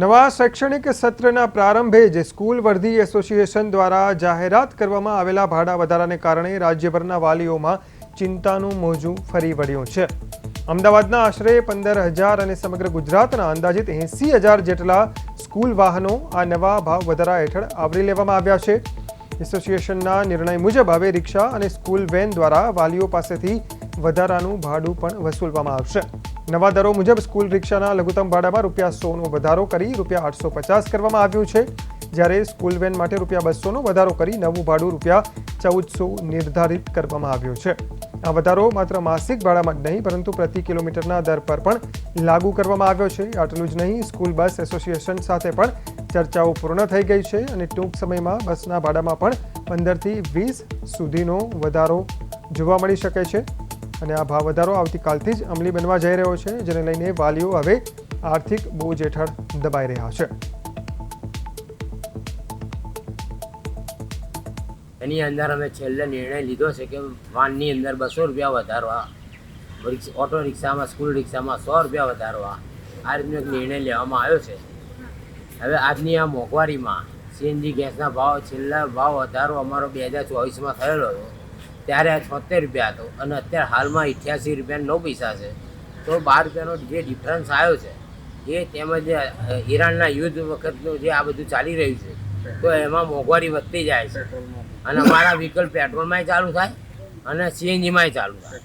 નવા શૈક્ષણિક સત્રના પ્રારંભે જ સ્કૂલ વર્ધી એસોસિએશન દ્વારા જાહેરાત કરવામાં આવેલા ભાડા વધારાને કારણે રાજ્યભરના વાલીઓમાં ચિંતાનું મોજું ફરી વળ્યું છે। અમદાવાદના આશરે 15,000 અને સમગ્ર ગુજરાતના અંદાજિત 80,000 જેટલા સ્કૂલ વાહનો આ નવા ભાવ વધારા હેઠળ આવરી લેવામાં આવ્યા છે। એસોસિએશનના નિર્ણય મુજબ હવે રિક્ષા અને સ્કૂલ વેન દ્વારા વાલીઓ પાસેથી વધારાનું ભાડું પણ વસૂલવામાં આવશે। નવા દરો મુજબ સ્કૂલ રિક્ષાના લઘુત્તમ ભાડામાં ₹100નો વધારો કરી ₹850 કરવામાં આવ્યું છે, જ્યારે સ્કૂલ વેન માટે ₹200નો વધારો કરી નવું ભાડું ₹1,400 નિર્ધારિત કરવામાં આવ્યું છે। આ વધારો માત્ર માસિક ભાડામાં જ નહીં પરંતુ પ્રતિ કિલોમીટરના દર પર પણ લાગુ કરવામાં આવ્યો છે। આટલું જ નહીં, સ્કૂલ બસ એસોસિએશન સાથે પણ ચર્ચાઓ પૂર્ણ થઈ ગઈ છે અને ટૂંક સમયમાં બસના ભાડામાં પણ 15 થી 20 સુધીનો વધારો જોવા મળી શકે છે અને આ ભાવ વધારો આવતીકાલથી જ અમલી બનવા જઈ રહ્યો છે, જેને લઈને વાલીઓ હવે આર્થિક બોજ હેઠળ દબાઈ રહ્યા છે। એની અંદર અમે છેલ્લે નિર્ણય લીધો છે કે વાનની અંદર ₹200 વધારવા, ઓટો રિક્ષામાં, સ્કૂલ રિક્ષામાં ₹100 વધારવા, આ રીતનો એક નિર્ણય લેવામાં આવ્યો છે। હવે આજની આ મોંઘવારીમાં સીએનજી ગેસના ભાવ, છેલ્લા ભાવ વધારો અમારો 2024માં થયેલો હતો ત્યારે ₹76 હતો અને અત્યારે હાલમાં ₹88.9 છે। તો ₹12નો જે ડિફરન્સ આવ્યો છે એ તેમજ ઈરાનના યુદ્ધ વખતનું જે આ બધું ચાલી રહ્યું છે તો એમાં મોંઘવારી વધતી જાય છે અને અમારા વ્હીકલ પેટ્રોલમાંય ચાલુ થાય અને સીએનજીમાંય ચાલુ થાય।